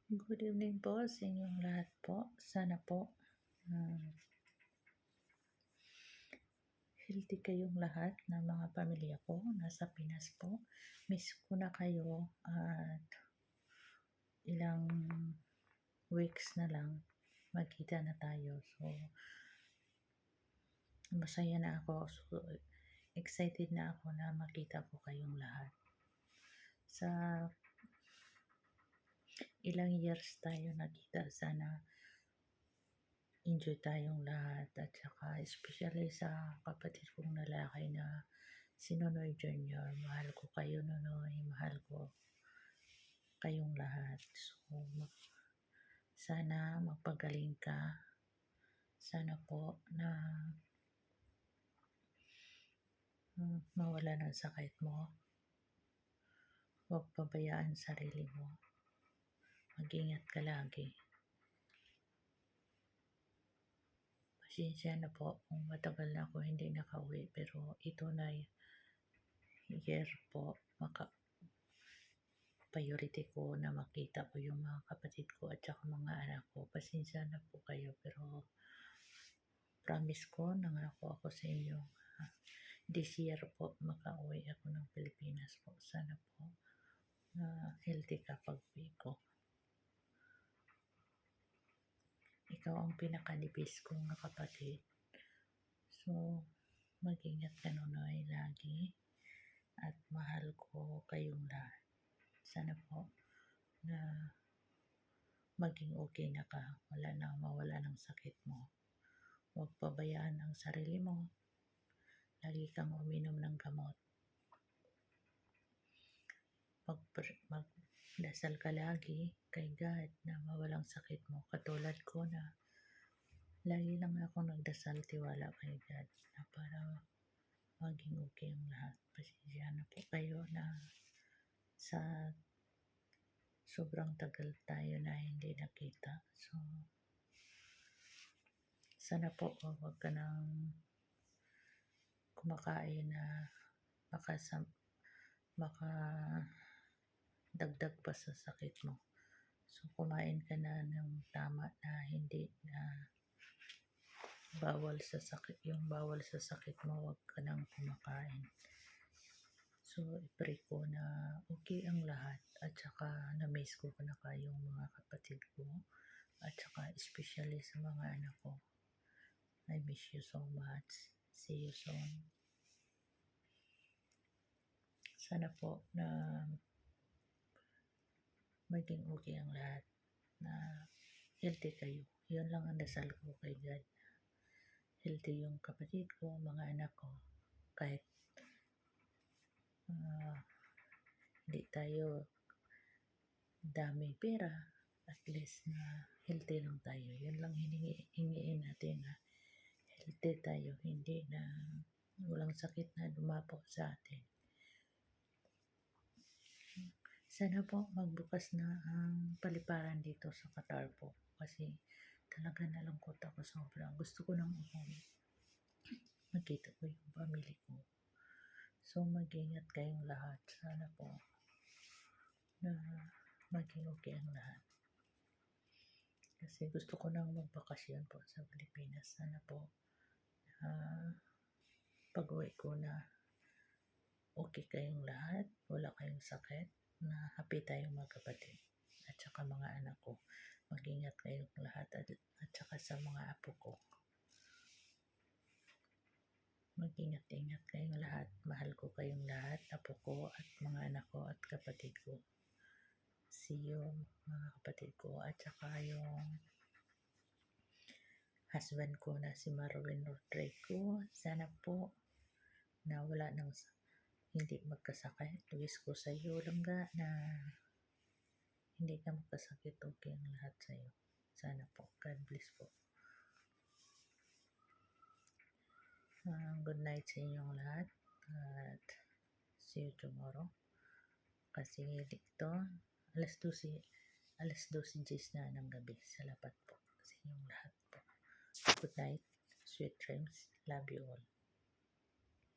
Good evening po sa inyong lahat po. Sana po healthy kayong lahat ng mga pamilya ko. Nasa Pinas po. Miss ko na kayo at ilang weeks na lang magkita na tayo. So, masaya na ako. So, excited na ako na makita ko kayong lahat. Sa ilang years tayo nakita, sana enjoy tayong lahat, at saka especially sa kapatid kong lalaki na si Nonoy Jr. Mahal ko kayo, Nonoy. Mahal ko kayong lahat. So, sana magpagaling ka. Sana po na mawala ng sakit mo. Huwag pabayaan sarili mo. Mag-ingat ka lagi. Pasensya na po kung matagal na ako hindi nakauwi, pero ito na year po, priority ko na makita ko yung mga kapatid ko at saka mga anak ko. Pasensya na po kayo, pero promise ko, nangako ako sa inyo, this year po makauwi ako ng Pilipinas po. Sana po healthy ka pag-uwi ko. Ikaw ang pinakanipis kong kapatid. So, mag-ingat ka, Nonoy, lagi. At mahal ko kayong lahat. Sana po na maging okay na ka. Wala na mawala ng sakit mo. Huwag pabayaan ang sarili mo. Lagi kang uminom ng gamot. Magdasal ka lagi kay God na mawalang sakit mo. Katulad ko na lagi lang ako nagdasal, tiwala kay God na para maging okay ang lahat. Pasensya na po kayo na sa sobrang tagal tayo na hindi nakita. So, sana po huwag ka nang kumakain na dagdag pa sa sakit mo. So, kumain ka na ng tama na hindi na bawal sa sakit. Yung bawal sa sakit mo, huwag ka nang kumakain. So, i-pray ko na okay ang lahat, at saka na-miss ko na kayong mga kapatid ko, at saka especially sa mga anak ko. I miss you so much. See you soon. Sana po na maging okay ang lahat, na healthy kayo. Yun lang ang dasal ko kay God. Healthy yung kapatid ko, mga anak ko. Kahit hindi tayo daming pera, at least na healthy lang tayo. Yun lang hinihingiin natin, na healthy tayo, hindi na walang sakit na dumapo sa atin. Sana po magbukas na ang paliparan dito sa Qatar po, kasi talaga nalungkot ako sobrang. Gusto ko nang umuwi. Magkita ko yung family ko. So, mag-ingat kayong lahat. Sana po na maging okay ang lahat. Kasi gusto ko nang magbakasyon po sa Pilipinas. Sana po pag-uwi ko na okay kayong lahat, wala kayong sakit, na happy tayong mga kapatid at saka mga anak ko. Mag-ingat kayong lahat, at saka sa mga apo ko. Mag-ingat-ingat kayong lahat. Mahal ko kayong lahat, apo ko at mga anak ko at kapatid ko. See you, mga kapatid ko, at saka yung husband ko na si Marwin Rodrigo. Sana po na wala nang hindi magkasakit. Wish ko sa iyo lang na hindi ka magkasakit. Okay ang lahat sa iyo. Sana po. God bless po. Good night sa inyong lahat. At see you tomorrow. Kasi dito, alas 12 na ng gabi. Salamat po sa inyong lahat po. Good night. Sweet dreams. Love you all.